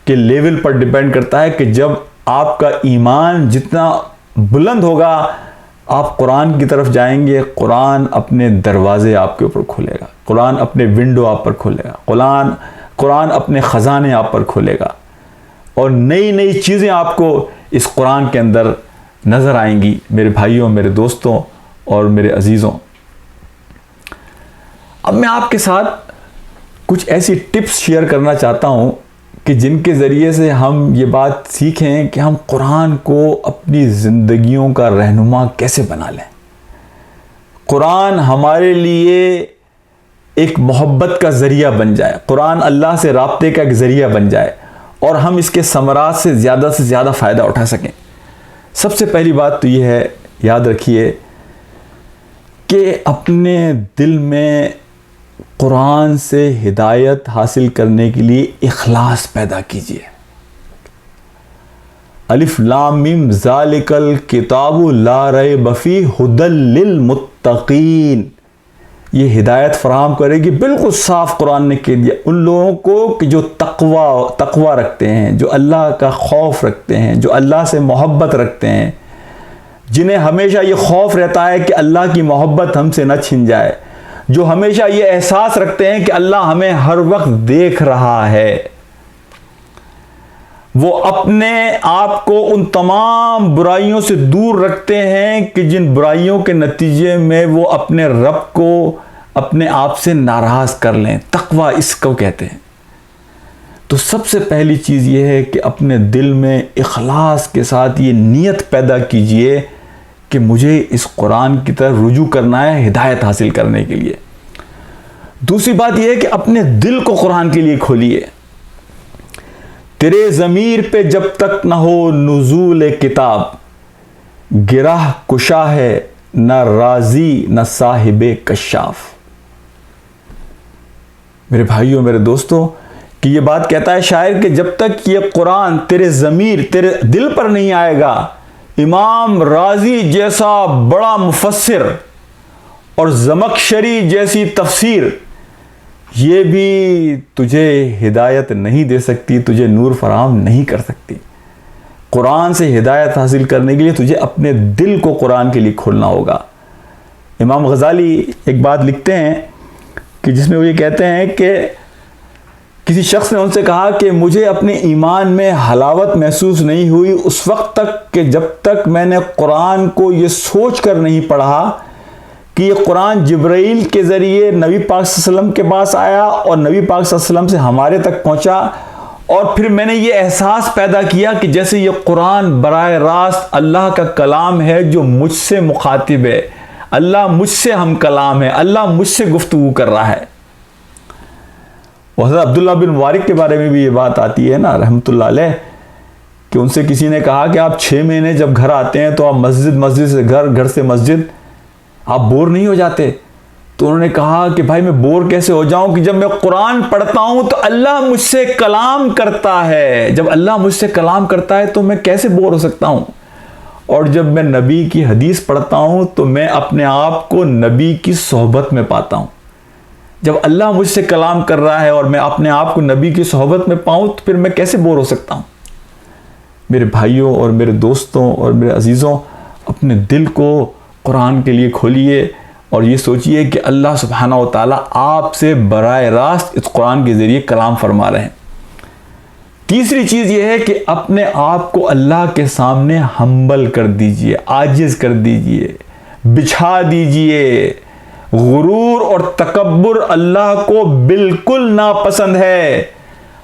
[SPEAKER 1] کے لیول پر ڈیپینڈ کرتا ہے کہ جب آپ کا ایمان جتنا بلند ہوگا آپ قرآن کی طرف جائیں گے، قرآن اپنے دروازے آپ کے اوپر کھولے گا، قرآن اپنے ونڈو آپ پر کھولے گا، قرآن اپنے خزانے آپ پر کھولے گا، اور نئی نئی چیزیں آپ کو اس قرآن کے اندر نظر آئیں گی. میرے بھائیوں، میرے دوستوں اور میرے عزیزوں، اب میں آپ کے ساتھ کچھ ایسی ٹپس شیئر کرنا چاہتا ہوں کہ جن کے ذریعے سے ہم یہ بات سیکھیں کہ ہم قرآن کو اپنی زندگیوں کا رہنما کیسے بنا لیں. قرآن ہمارے لیے ایک محبت کا ذریعہ بن جائے، قرآن اللہ سے رابطے کا ایک ذریعہ بن جائے، اور ہم اس کے ثمرات سے زیادہ فائدہ اٹھا سکیں. سب سے پہلی بات تو یہ ہے، یاد رکھیے کہ اپنے دل میں قرآن سے ہدایت حاصل کرنے کے لیے اخلاص پیدا کیجیے. الف لام میم ذالک الکتاب لا ریب فیہ ھدی للمتقین. یہ ہدایت فراہم کرے گی، بالکل صاف قرآن نے کہہ دیا ان لوگوں کو کہ جو تقوی رکھتے ہیں، جو اللہ کا خوف رکھتے ہیں، جو اللہ سے محبت رکھتے ہیں، جنہیں ہمیشہ یہ خوف رہتا ہے کہ اللہ کی محبت ہم سے نہ چھن جائے، جو ہمیشہ یہ احساس رکھتے ہیں کہ اللہ ہمیں ہر وقت دیکھ رہا ہے. وہ اپنے آپ کو ان تمام برائیوں سے دور رکھتے ہیں کہ جن برائیوں کے نتیجے میں وہ اپنے رب کو اپنے آپ سے ناراض کر لیں. تقوی اس کو کہتے ہیں. تو سب سے پہلی چیز یہ ہے کہ اپنے دل میں اخلاص کے ساتھ یہ نیت پیدا کیجئے کہ مجھے اس قرآن کی طرف رجوع کرنا ہے ہدایت حاصل کرنے کے لیے. دوسری بات یہ ہے کہ اپنے دل کو قرآن کے لیے کھولیے. تیرے ضمیر پہ جب تک نہ ہو نزول کتاب، گرہ کشا ہے نہ رازی نہ صاحب کشاف. میرے بھائیوں، میرے دوستوں، کہ یہ بات کہتا ہے شاعر کہ جب تک یہ قرآن تیرے ضمیر، تیرے دل پر نہیں آئے گا، امام رازی جیسا بڑا مفسر اور زمخشری جیسی تفسیر یہ بھی تجھے ہدایت نہیں دے سکتی، تجھے نور فراہم نہیں کر سکتی. قرآن سے ہدایت حاصل کرنے کے لیے تجھے اپنے دل کو قرآن کے لیے کھولنا ہوگا. امام غزالی ایک بات لکھتے ہیں کہ جس میں وہ یہ کہتے ہیں کہ کسی شخص نے ان سے کہا کہ مجھے اپنے ایمان میں حلاوت محسوس نہیں ہوئی اس وقت تک کہ جب تک میں نے قرآن کو یہ سوچ کر نہیں پڑھا کہ یہ قرآن جبرائیل کے ذریعے نبی پاک صلی اللہ علیہ وسلم کے پاس آیا اور نبی پاک صلی اللہ علیہ وسلم سے ہمارے تک پہنچا، اور پھر میں نے یہ احساس پیدا کیا کہ جیسے یہ قرآن براہ راست اللہ کا کلام ہے جو مجھ سے مخاطب ہے، اللہ مجھ سے ہم کلام ہے، اللہ مجھ سے گفتگو کر رہا ہے. حضرت عبداللہ بن مبارک کے بارے میں بھی یہ بات آتی ہے نا رحمۃ اللہ علیہ، کہ ان سے کسی نے کہا کہ آپ 6 مہینے جب گھر آتے ہیں تو آپ مسجد سے گھر سے مسجد، آپ بور نہیں ہو جاتے؟ تو انہوں نے کہا کہ بھائی میں بور کیسے ہو جاؤں کہ جب میں قرآن پڑھتا ہوں تو اللہ مجھ سے کلام کرتا ہے، جب اللہ مجھ سے کلام کرتا ہے تو میں کیسے بور ہو سکتا ہوں؟ اور جب میں نبی کی حدیث پڑھتا ہوں تو میں اپنے آپ کو نبی کی صحبت میں پاتا ہوں. جب اللہ مجھ سے کلام کر رہا ہے اور میں اپنے آپ کو نبی کی صحبت میں پاؤں تو پھر میں کیسے بور ہو سکتا ہوں؟ میرے بھائیوں اور میرے دوستوں اور میرے عزیزوں، اپنے دل کو قرآن کے لیے کھولیے اور یہ سوچئے کہ اللہ سبحانہ و تعالیٰ آپ سے براہ راست اس قرآن کے ذریعے کلام فرما رہے ہیں. تیسری چیز یہ ہے کہ اپنے آپ کو اللہ کے سامنے ہمبل کر دیجئے، عاجز کر دیجئے، بچھا دیجئے. غرور اور تکبر اللہ کو بالکل ناپسند ہے.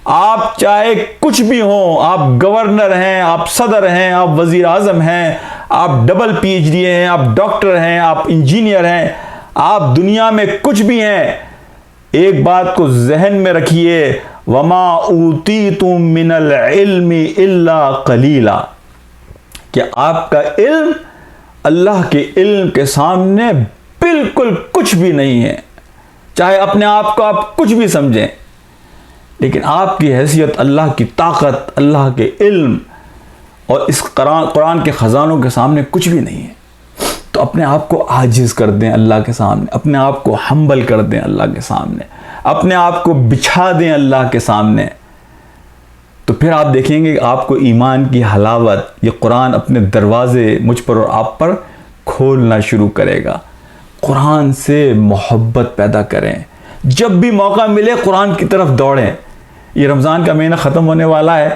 [SPEAKER 1] آپ چاہے کچھ بھی ہوں، آپ گورنر ہیں، آپ صدر ہیں، آپ وزیر اعظم ہیں، آپ ڈبل PhD ہیں، آپ ڈاکٹر ہیں، آپ انجینئر ہیں، آپ دنیا میں کچھ بھی ہیں، ایک بات کو ذہن میں رکھیے، وَمَا أُوتِيتُم مِّنَ الْعِلْمِ إِلَّا قَلِيلًا، کہ آپ کا علم اللہ کے علم کے سامنے بالکل کچھ بھی نہیں ہے. چاہے اپنے آپ کو آپ کچھ بھی سمجھیں، لیکن آپ کی حیثیت اللہ کی طاقت، اللہ کے علم اور اس قرآن کے خزانوں کے سامنے کچھ بھی نہیں ہے. تو اپنے آپ کو عاجز کر دیں اللہ کے سامنے، اپنے آپ کو ہمبل کر دیں اللہ کے سامنے، اپنے آپ کو بچھا دیں اللہ کے سامنے. تو پھر آپ دیکھیں گے کہ آپ کو ایمان کی حلاوت، یہ قرآن اپنے دروازے مجھ پر اور آپ پر کھولنا شروع کرے گا. قرآن سے محبت پیدا کریں، جب بھی موقع ملے قرآن کی طرف دوڑیں. یہ رمضان کا مہینہ ختم ہونے والا ہے،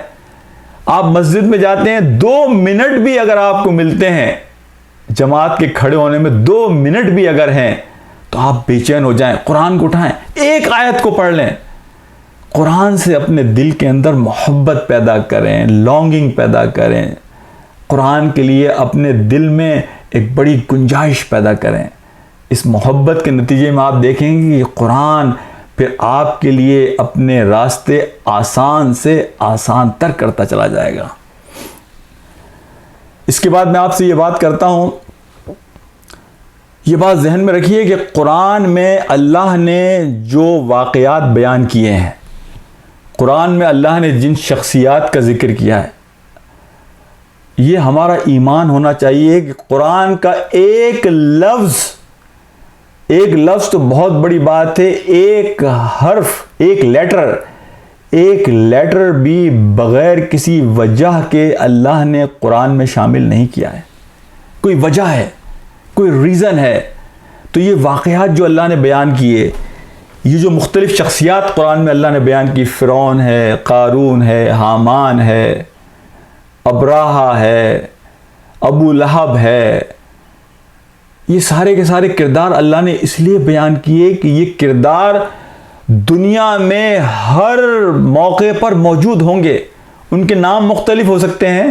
[SPEAKER 1] آپ مسجد میں جاتے ہیں، 2 منٹ بھی اگر آپ کو ملتے ہیں جماعت کے کھڑے ہونے میں، 2 منٹ بھی اگر ہیں تو آپ بے چین ہو جائیں، قرآن کو اٹھائیں، ایک آیت کو پڑھ لیں. قرآن سے اپنے دل کے اندر محبت پیدا کریں، لانگنگ پیدا کریں. قرآن کے لیے اپنے دل میں ایک بڑی گنجائش پیدا کریں. اس محبت کے نتیجے میں آپ دیکھیں گے کہ قرآن پھر آپ کے لیے اپنے راستے آسان سے آسان تر کرتا چلا جائے گا. اس کے بعد میں آپ سے یہ بات کرتا ہوں، یہ بات ذہن میں رکھیے کہ قرآن میں اللہ نے جو واقعات بیان کیے ہیں، قرآن میں اللہ نے جن شخصیات کا ذکر کیا ہے، یہ ہمارا ایمان ہونا چاہیے کہ قرآن کا ایک لفظ تو بہت بڑی بات ہے، ایک حرف، ایک لیٹر بھی بغیر کسی وجہ کے اللہ نے قرآن میں شامل نہیں کیا ہے. کوئی وجہ ہے، کوئی ریزن ہے. تو یہ واقعات جو اللہ نے بیان کیے، یہ جو مختلف شخصیات قرآن میں اللہ نے بیان کی، فرعون ہے، قارون ہے، حامان ہے، ابراہا ہے، ابو لہب ہے، یہ سارے کے سارے کردار اللہ نے اس لیے بیان کیے کہ یہ کردار دنیا میں ہر موقع پر موجود ہوں گے. ان کے نام مختلف ہو سکتے ہیں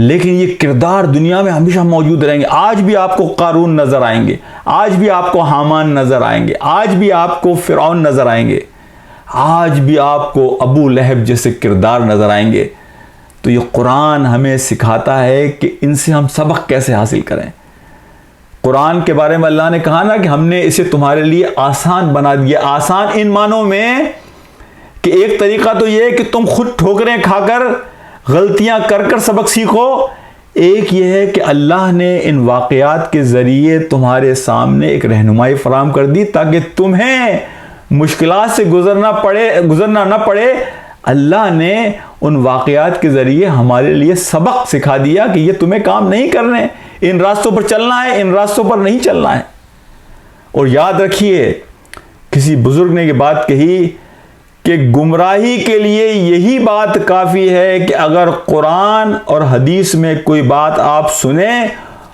[SPEAKER 1] لیکن یہ کردار دنیا میں ہمیشہ موجود رہیں گے. آج بھی آپ کو قارون نظر آئیں گے, آج بھی آپ کو حامان نظر آئیں گے, آج بھی آپ کو فرعون نظر آئیں گے, آج بھی آپ کو ابو لہب جیسے کردار نظر آئیں گے. تو یہ قرآن ہمیں سکھاتا ہے کہ ان سے ہم سبق کیسے حاصل کریں. قرآن کے بارے میں اللہ نے کہا نا کہ ہم نے اسے تمہارے لیے آسان بنا دیا. آسان ان معنوں میں کہ ایک طریقہ تو یہ ہے کہ تم خود ٹھوکریں کھا کر, غلطیاں کر کر سبق سیکھو. ایک یہ ہے کہ اللہ نے ان واقعات کے ذریعے تمہارے سامنے ایک رہنمائی فراہم کر دی تاکہ تمہیں مشکلات سے گزرنا نہ پڑے. اللہ نے ان واقعات کے ذریعے ہمارے لیے سبق سکھا دیا کہ یہ تمہیں کام نہیں کرنے, ان راستوں پر چلنا ہے, ان راستوں پر نہیں چلنا ہے. اور یاد رکھیے, کسی بزرگ نے یہ بات کہی کہ گمراہی کے لیے یہی بات کافی ہے کہ اگر قرآن اور حدیث میں کوئی بات آپ سنیں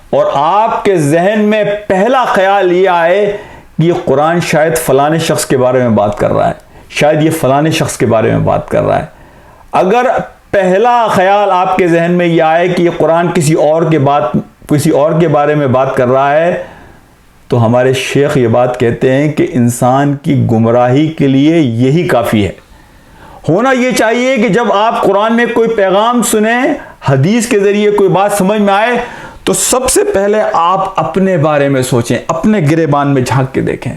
[SPEAKER 1] اور آپ کے ذہن میں پہلا خیال یہ آئے کہ یہ قرآن شاید فلانے شخص کے بارے میں بات کر رہا ہے, شاید یہ فلانے شخص کے بارے میں بات کر رہا ہے. اگر پہلا خیال آپ کے ذہن میں یہ آئے کہ یہ قرآن کسی اور کے بارے میں بات کر رہا ہے, تو ہمارے شیخ یہ بات کہتے ہیں کہ انسان کی گمراہی کے لیے یہی کافی ہے. ہونا یہ چاہیے کہ جب آپ قرآن میں کوئی پیغام سنیں, حدیث کے ذریعے کوئی بات سمجھ میں آئے, تو سب سے پہلے آپ اپنے بارے میں سوچیں, اپنے گریبان میں جھانک کے دیکھیں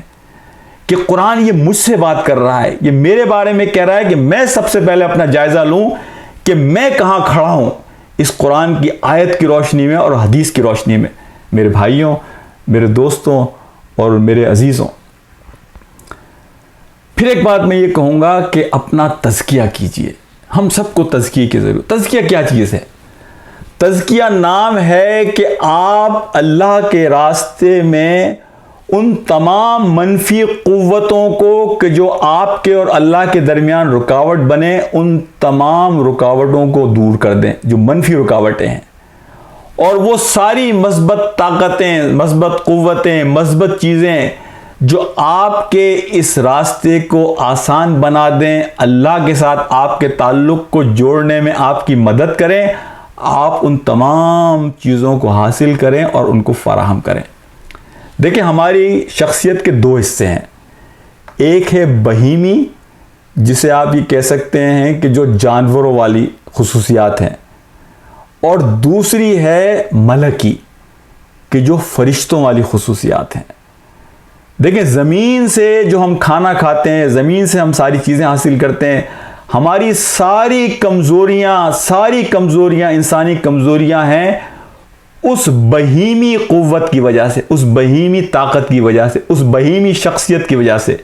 [SPEAKER 1] کہ قرآن یہ مجھ سے بات کر رہا ہے, یہ میرے بارے میں کہہ رہا ہے, کہ میں سب سے پہلے اپنا جائزہ لوں کہ میں کہاں کھڑا ہوں اس قرآن کی آیت کی روشنی میں اور حدیث کی روشنی میں. میرے بھائیوں, میرے دوستوں اور میرے عزیزوں, پھر ایک بات میں یہ کہوں گا کہ اپنا تزکیہ کیجئے. ہم سب کو تزکیے کی ضرورت. تزکیہ کیا چیز ہے؟ تزکیہ نام ہے کہ آپ اللہ کے راستے میں ان تمام منفی قوتوں کو کہ جو آپ کے اور اللہ کے درمیان رکاوٹ بنے, ان تمام رکاوٹوں کو دور کر دیں جو منفی رکاوٹیں ہیں, اور وہ ساری مثبت طاقتیں, مثبت قوتیں, مثبت چیزیں جو آپ کے اس راستے کو آسان بنا دیں, اللہ کے ساتھ آپ کے تعلق کو جوڑنے میں آپ کی مدد کریں, آپ ان تمام چیزوں کو حاصل کریں اور ان کو فراہم کریں. دیکھیں, ہماری شخصیت کے دو حصے ہیں. ایک ہے بہیمی, جسے آپ یہ کہہ سکتے ہیں کہ جو جانوروں والی خصوصیات ہیں, اور دوسری ہے ملکی کہ جو فرشتوں والی خصوصیات ہیں. دیکھیں, زمین سے جو ہم کھانا کھاتے ہیں, زمین سے ہم ساری چیزیں حاصل کرتے ہیں, ہماری ساری کمزوریاں انسانی کمزوریاں ہیں اس بہیمی قوت کی وجہ سے, اس بہیمی طاقت کی وجہ سے, اس بہیمی شخصیت کی وجہ سے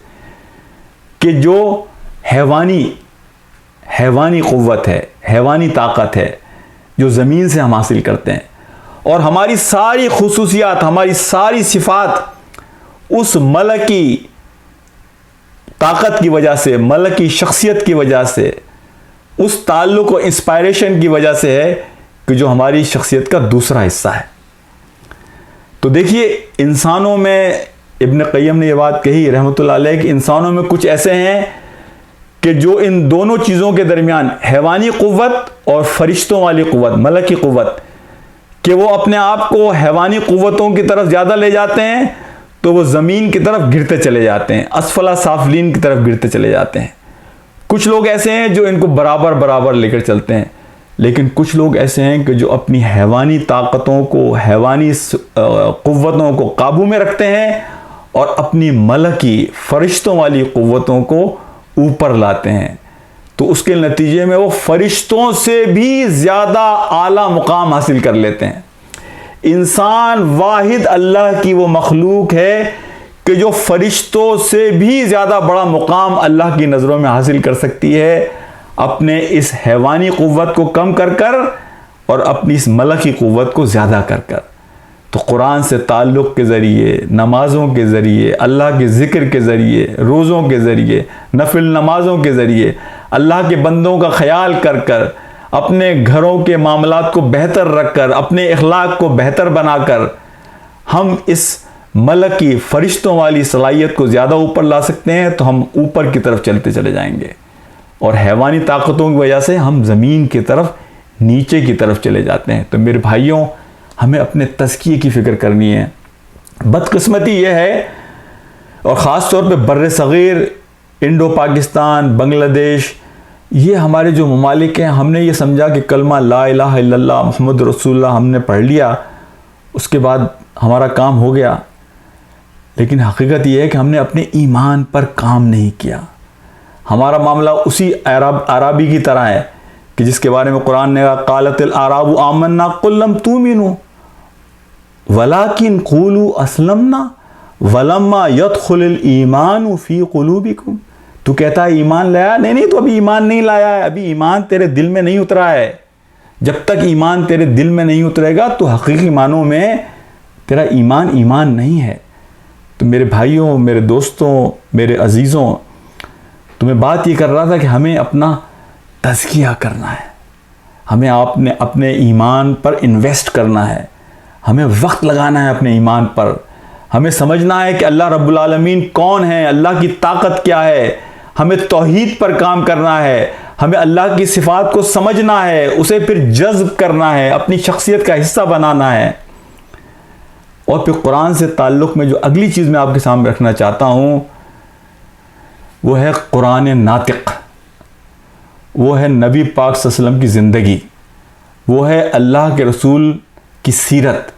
[SPEAKER 1] کہ جو حیوانی قوت ہے, حیوانی طاقت ہے جو زمین سے ہم حاصل کرتے ہیں. اور ہماری ساری خصوصیات, ہماری ساری صفات اس ملکی طاقت کی وجہ سے, ملکی شخصیت کی وجہ سے, اس تعلق و انسپائریشن کی وجہ سے ہے کہ جو ہماری شخصیت کا دوسرا حصہ ہے. تو دیکھیے, انسانوں میں ابن قیم نے یہ بات کہی رحمۃ اللہ علیہ کہ انسانوں میں کچھ ایسے ہیں کہ جو ان دونوں چیزوں کے درمیان, حیوانی قوت اور فرشتوں والی قوت, ملکی قوت, کہ وہ اپنے آپ کو حیوانی قوتوں کی طرف زیادہ لے جاتے ہیں تو وہ زمین کی طرف گرتے چلے جاتے ہیں, اسفل سافلین کی طرف گرتے چلے جاتے ہیں. کچھ لوگ ایسے ہیں جو ان کو برابر لے کر چلتے ہیں, لیکن کچھ لوگ ایسے ہیں کہ جو اپنی حیوانی طاقتوں کو, حیوانی قوتوں کو قابو میں رکھتے ہیں اور اپنی ملکی فرشتوں والی قوتوں کو اوپر لاتے ہیں. تو اس کے نتیجے میں وہ فرشتوں سے بھی زیادہ اعلیٰ مقام حاصل کر لیتے ہیں. انسان واحد اللہ کی وہ مخلوق ہے کہ جو فرشتوں سے بھی زیادہ بڑا مقام اللہ کی نظروں میں حاصل کر سکتی ہے, اپنے اس حیوانی قوت کو کم کر کر اور اپنی اس ملکی قوت کو زیادہ کر کر. تو قرآن سے تعلق کے ذریعے, نمازوں کے ذریعے, اللہ کے ذکر کے ذریعے, روزوں کے ذریعے, نفل نمازوں کے ذریعے, اللہ کے بندوں کا خیال کر کر, اپنے گھروں کے معاملات کو بہتر رکھ کر, اپنے اخلاق کو بہتر بنا کر ہم اس ملکی فرشتوں والی صلاحیت کو زیادہ اوپر لا سکتے ہیں. تو ہم اوپر کی طرف چلتے چلے جائیں گے, اور حیوانی طاقتوں کی وجہ سے ہم زمین کی طرف نیچے کی طرف چلے جاتے ہیں۔ تو میرے بھائیوں، ہمیں اپنے تزکیے کی فکر کرنی ہے۔ بدقسمتی یہ ہے، اور خاص طور پہ بر صغیر، انڈو پاکستان، بنگلہ دیش، یہ ہمارے جو ممالک ہیں، ہم نے یہ سمجھا کہ کلمہ لا الہ الا اللہ محمد رسول اللہ ہم نے پڑھ لیا، اس کے بعد ہمارا کام ہو گیا۔ لیکن حقیقت یہ ہے کہ ہم نے اپنے ایمان پر کام نہیں کیا۔ ہمارا معاملہ اسی اعرابی کی طرح ہے کہ جس کے بارے میں قرآن نے کہا قالت الاعراب آمنا قل لم تؤمنوا ولکن قولوا اسلمنا ولما يدخل الایمان فی قلوبکم۔ تو کہتا ہے ایمان لایا؟ نہیں، تو ابھی ایمان نہیں لایا ہے، ابھی ایمان تیرے دل میں نہیں اترا ہے۔ جب تک ایمان تیرے دل میں نہیں اترے گا تو حقیقی معنوں میں تیرا ایمان نہیں ہے۔ تو میرے بھائیوں، میرے دوستوں، میرے عزیزوں، تو میں بات یہ کر رہا تھا کہ ہمیں اپنا تزکیہ کرنا ہے، ہمیں اپنے ایمان پر انویسٹ کرنا ہے، ہمیں وقت لگانا ہے اپنے ایمان پر، ہمیں سمجھنا ہے کہ اللہ رب العالمین کون ہے، اللہ کی طاقت کیا ہے، ہمیں توحید پر کام کرنا ہے، ہمیں اللہ کی صفات کو سمجھنا ہے، اسے پھر جذب کرنا ہے، اپنی شخصیت کا حصہ بنانا ہے۔ اور پھر قرآن سے تعلق میں جو اگلی چیز میں آپ کے سامنے رکھنا چاہتا ہوں وہ ہے قرآن ناطق، وہ ہے نبی پاک صلی اللہ علیہ وسلم کی زندگی، وہ ہے اللہ کے رسول کی سیرت۔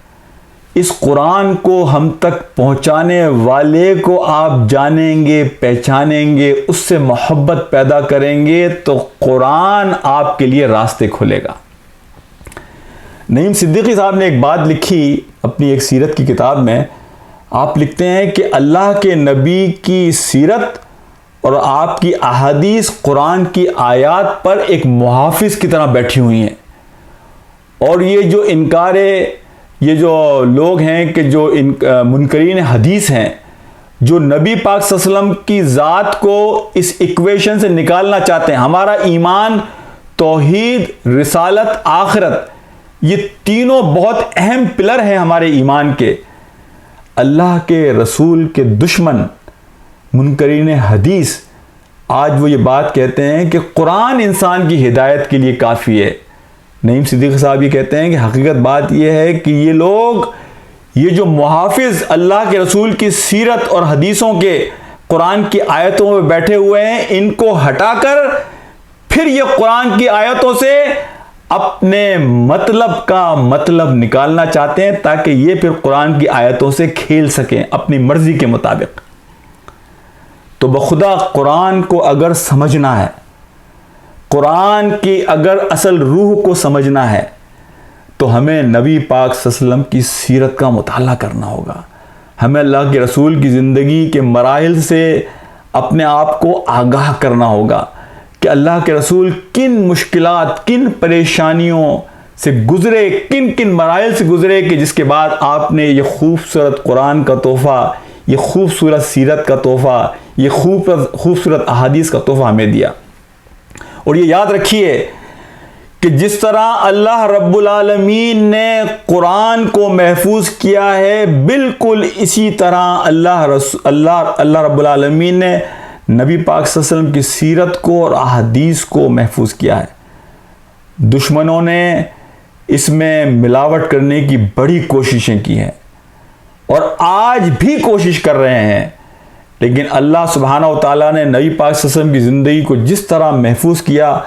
[SPEAKER 1] اس قرآن کو ہم تک پہنچانے والے کو آپ جانیں گے، پہچانیں گے، اس سے محبت پیدا کریں گے تو قرآن آپ کے لیے راستے کھولے گا۔ نعیم صدیقی صاحب نے ایک بات لکھی اپنی ایک سیرت کی کتاب میں، آپ لکھتے ہیں کہ اللہ کے نبی کی سیرت اور آپ کی احادیث قرآن کی آیات پر ایک محافظ کی طرح بیٹھی ہوئی ہیں، اور یہ جو لوگ ہیں کہ جو منکرین حدیث ہیں، جو نبی پاک صلی اللہ علیہ وسلم کی ذات کو اس ایکویشن سے نکالنا چاہتے ہیں، ہمارا ایمان، توحید، رسالت، آخرت، یہ تینوں بہت اہم پلر ہیں ہمارے ایمان کے۔ اللہ کے رسول کے دشمن منکرین حدیث آج وہ یہ بات کہتے ہیں کہ قرآن انسان کی ہدایت کے لیے کافی ہے۔ نعیم صدیقی صاحب یہ کہتے ہیں کہ حقیقت بات یہ ہے کہ یہ لوگ، یہ جو محافظ اللہ کے رسول کی سیرت اور حدیثوں کے قرآن کی آیتوں میں بیٹھے ہوئے ہیں، ان کو ہٹا کر پھر یہ قرآن کی آیتوں سے اپنے مطلب کا مطلب نکالنا چاہتے ہیں تاکہ یہ پھر قرآن کی آیتوں سے کھیل سکیں اپنی مرضی کے مطابق۔ تو بخدا قرآن کو اگر سمجھنا ہے، قرآن کی اگر اصل روح کو سمجھنا ہے تو ہمیں نبی پاک صلی اللہ علیہ وسلم کی سیرت کا مطالعہ کرنا ہوگا، ہمیں اللہ کے رسول کی زندگی کے مراحل سے اپنے آپ کو آگاہ کرنا ہوگا کہ اللہ کے رسول کن مشکلات، کن پریشانیوں سے گزرے، کن کن مراحل سے گزرے کہ جس کے بعد آپ نے یہ خوبصورت قرآن کا تحفہ، یہ خوبصورت سیرت کا تحفہ، یہ خوبصورت احادیث کا تحفہ ہمیں دیا۔ اور یہ یاد رکھیے کہ جس طرح اللہ رب العالمین نے قرآن کو محفوظ کیا ہے، بالکل اسی طرح اللہ رب العالمین نے نبی پاک صلی اللہ علیہ وسلم کی سیرت کو اور احادیث کو محفوظ کیا ہے۔ دشمنوں نے اس میں ملاوٹ کرنے کی بڑی کوششیں کی ہیں اور آج بھی کوشش کر رہے ہیں، لیکن اللہ سبحانہ و تعالیٰ نے نبی پاک صلی اللہ علیہ وسلم کی زندگی کو جس طرح محفوظ کیا،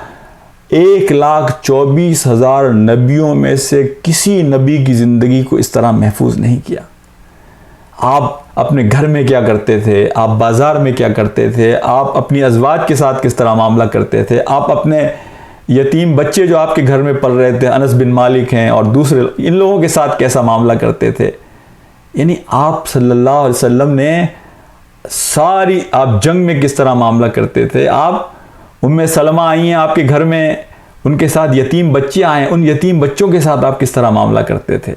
[SPEAKER 1] 1,24,000 نبیوں میں سے کسی نبی کی زندگی کو اس طرح محفوظ نہیں کیا۔ آپ اپنے گھر میں کیا کرتے تھے، آپ بازار میں کیا کرتے تھے، آپ اپنی ازواج کے ساتھ کس طرح معاملہ کرتے تھے، آپ اپنے یتیم بچے جو آپ کے گھر میں پل رہے تھے، انس بن مالک ہیں اور دوسرے، ان لوگوں کے ساتھ کیسا معاملہ کرتے تھے۔ یعنی آپ صلی اللہ علیہ وسلم نے آپ جنگ میں کس طرح معاملہ کرتے تھے، آپ ام سلمہ آئی ہیں آپ کے گھر میں، ان کے ساتھ یتیم بچے آئے، ان یتیم بچوں کے ساتھ آپ کس طرح معاملہ کرتے تھے۔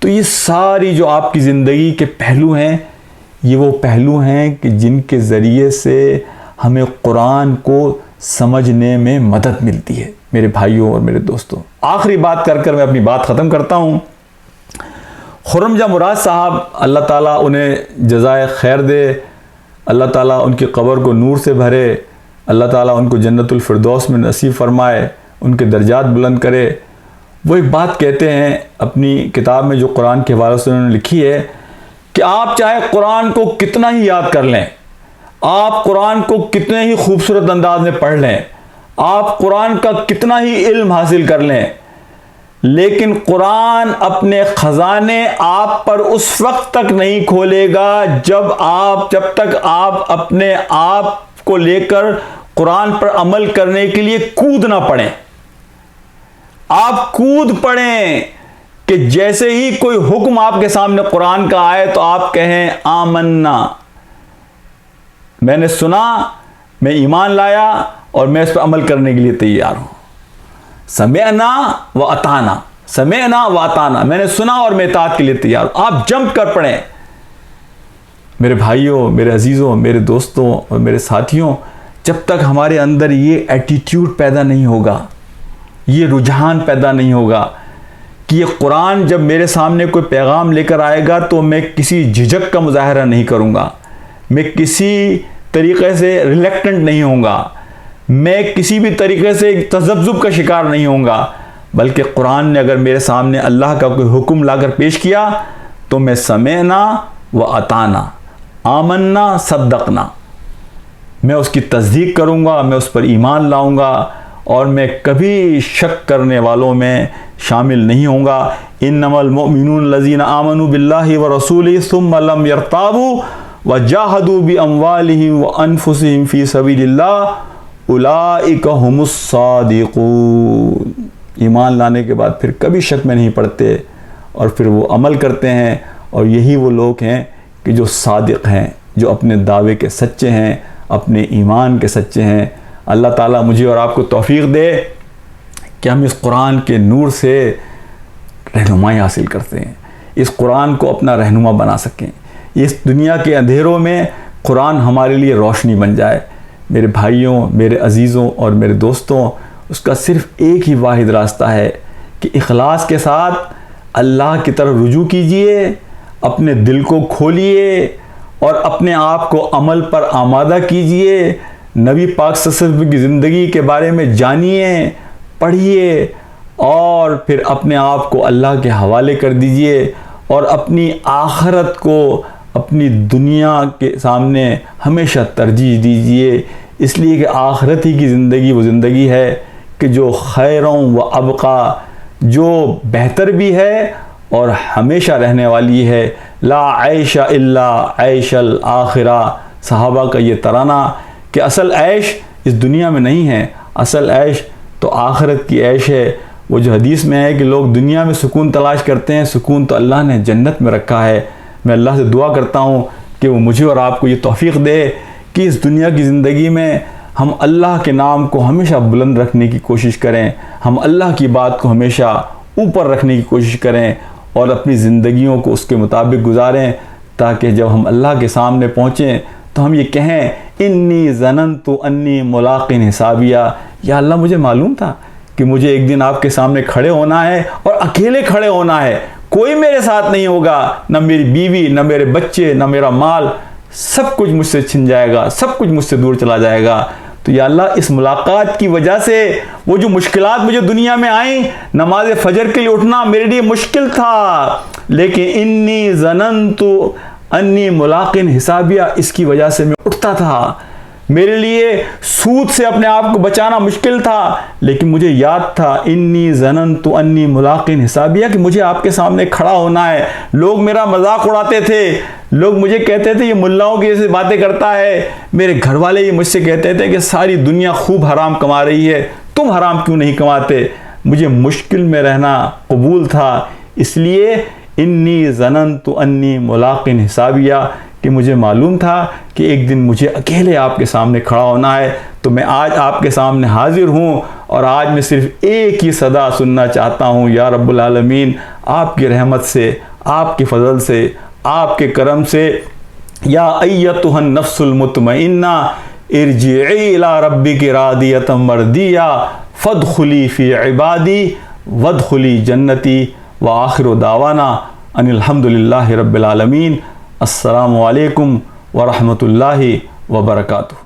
[SPEAKER 1] تو یہ ساری جو آپ کی زندگی کے پہلو ہیں، یہ وہ پہلو ہیں کہ جن کے ذریعے سے ہمیں قرآن کو سمجھنے میں مدد ملتی ہے میرے بھائیوں اور میرے دوستوں۔ آخری بات کر میں اپنی بات ختم کرتا ہوں۔ خرم جاں مراد صاحب، اللہ تعالیٰ انہیں جزائے خیر دے، اللہ تعالیٰ ان کی قبر کو نور سے بھرے، اللہ تعالیٰ ان کو جنت الفردوس میں نصیب فرمائے، ان کے درجات بلند کرے۔ وہ ایک بات کہتے ہیں اپنی کتاب میں جو قرآن کے حوالے سے انہوں نے لکھی ہے کہ آپ چاہے قرآن کو کتنا ہی یاد کر لیں، آپ قرآن کو کتنے ہی خوبصورت انداز میں پڑھ لیں، آپ قرآن کا کتنا ہی علم حاصل کر لیں، لیکن قرآن اپنے خزانے آپ پر اس وقت تک نہیں کھولے گا جب تک آپ اپنے آپ کو لے کر قرآن پر عمل کرنے کے لیے کود نہ پڑیں۔ آپ کود پڑیں کہ جیسے ہی کوئی حکم آپ کے سامنے قرآن کا آئے تو آپ کہیں آمنا، میں نے سنا، میں ایمان لایا اور میں اس پر عمل کرنے کے لیے تیار ہوں۔ سمعنا و اطعنا، سمعنا و اطعنا، میں نے سنا اور میں اطاعت کے لیے تیار ہوں۔ آپ جمپ کر پڑیں۔ میرے بھائیوں، میرے عزیزوں، میرے دوستوں اور میرے ساتھیوں، جب تک ہمارے اندر یہ ایٹیٹیوڈ پیدا نہیں ہوگا، یہ رجحان پیدا نہیں ہوگا کہ یہ قرآن جب میرے سامنے کوئی پیغام لے کر آئے گا تو میں کسی جھجک کا مظاہرہ نہیں کروں گا، میں کسی طریقے سے ریلیکٹنٹ نہیں ہوں گا، میں کسی بھی طریقے سے تذبذب کا شکار نہیں ہوں گا، بلکہ قرآن نے اگر میرے سامنے اللہ کا کوئی حکم لا کر پیش کیا تو میں سمعنا و اطعنا، آمنا صدقنا، میں اس کی تصدیق کروں گا، میں اس پر ایمان لاؤں گا اور میں کبھی شک کرنے والوں میں شامل نہیں ہوں گا۔ انما المؤمنون الذین آمنوا باللہ ورسولہ ثم لم یرتابوا وجاہدوا باموالہم وانفسہم فی سبیل اللہ اولئک ھم الصادقون۔ ایمان لانے کے بعد پھر کبھی شک میں نہیں پڑتے اور پھر وہ عمل کرتے ہیں، اور یہی وہ لوگ ہیں کہ جو صادق ہیں، جو اپنے دعوے کے سچے ہیں، اپنے ایمان کے سچے ہیں۔ اللہ تعالیٰ مجھے اور آپ کو توفیق دے کہ ہم اس قرآن کے نور سے رہنمائی حاصل کرتے ہیں، اس قرآن کو اپنا رہنما بنا سکیں، اس دنیا کے اندھیروں میں قرآن ہمارے لیے روشنی بن جائے۔ میرے بھائیوں، میرے عزیزوں اور میرے دوستوں، اس کا صرف ایک ہی واحد راستہ ہے کہ اخلاص کے ساتھ اللہ کی طرف رجوع کیجئے، اپنے دل کو کھولیے اور اپنے آپ کو عمل پر آمادہ کیجئے، نبی پاک صلی اللہ علیہ وسلم کی زندگی کے بارے میں جانیے، پڑھیے اور پھر اپنے آپ کو اللہ کے حوالے کر دیجئے اور اپنی آخرت کو اپنی دنیا کے سامنے ہمیشہ ترجیح دیجئے، اس لیے کہ آخرت ہی کی زندگی وہ زندگی ہے کہ جو خیروں و ابقا، جو بہتر بھی ہے اور ہمیشہ رہنے والی ہے۔ لا عیش الا عیش الآخرہ، صحابہ کا یہ ترانہ کہ اصل عیش اس دنیا میں نہیں ہے، اصل عیش تو آخرت کی عیش ہے۔ وہ جو حدیث میں ہے کہ لوگ دنیا میں سکون تلاش کرتے ہیں، سکون تو اللہ نے جنت میں رکھا ہے۔ میں اللہ سے دعا کرتا ہوں کہ وہ مجھے اور آپ کو یہ توفیق دے کہ اس دنیا کی زندگی میں ہم اللہ کے نام کو ہمیشہ بلند رکھنے کی کوشش کریں، ہم اللہ کی بات کو ہمیشہ اوپر رکھنے کی کوشش کریں اور اپنی زندگیوں کو اس کے مطابق گزاریں، تاکہ جب ہم اللہ کے سامنے پہنچیں تو ہم یہ کہیں انی ظننت انی ملاق حسابیہ، یا اللہ مجھے معلوم تھا کہ مجھے ایک دن آپ کے سامنے کھڑے ہونا ہے اور اکیلے کھڑے ہونا ہے، کوئی میرے ساتھ نہیں ہوگا، نہ میری بیوی، نہ میرے بچے، نہ میرا مال، سب کچھ مجھ سے چھن جائے گا، سب کچھ مجھ سے دور چلا جائے گا۔ تو یا اللہ اس ملاقات کی وجہ سے وہ جو مشکلات مجھے دنیا میں آئیں، نماز فجر کے لیے اٹھنا میرے لیے مشکل تھا، لیکن انی ظننت انی ملاق حسابیہ، اس کی وجہ سے میں اٹھتا تھا۔ میرے لیے سود سے اپنے آپ کو بچانا مشکل تھا، لیکن مجھے یاد تھا انی ظننت انی ملاق حسابیہ کہ مجھے آپ کے سامنے کھڑا ہونا ہے۔ لوگ میرا مذاق اڑاتے تھے، لوگ مجھے کہتے تھے یہ ملاؤں کی جیسے باتیں کرتا ہے، میرے گھر والے یہ مجھ سے کہتے تھے کہ ساری دنیا خوب حرام کما رہی ہے، تم حرام کیوں نہیں کماتے۔ مجھے مشکل میں رہنا قبول تھا، اس لیے انی ظننت انی ملاق حسابیہ کہ مجھے معلوم تھا کہ ایک دن مجھے اکیلے آپ کے سامنے کھڑا ہونا ہے۔ تو میں آج آپ کے سامنے حاضر ہوں اور آج میں صرف ایک ہی صدا سننا چاہتا ہوں، یا رب العالمین آپ کی رحمت سے، آپ کے فضل سے، آپ کے کرم سے، یا ایتھا النفس المطمئنہ ارجعی الی ربک راضیۃ مرضیہ فادخلی فی عبادی وادخلی جنتی وآخر دعوانا ان الحمد للہ رب العالمین۔ السلام علیکم ورحمۃ اللہ وبرکاتہ۔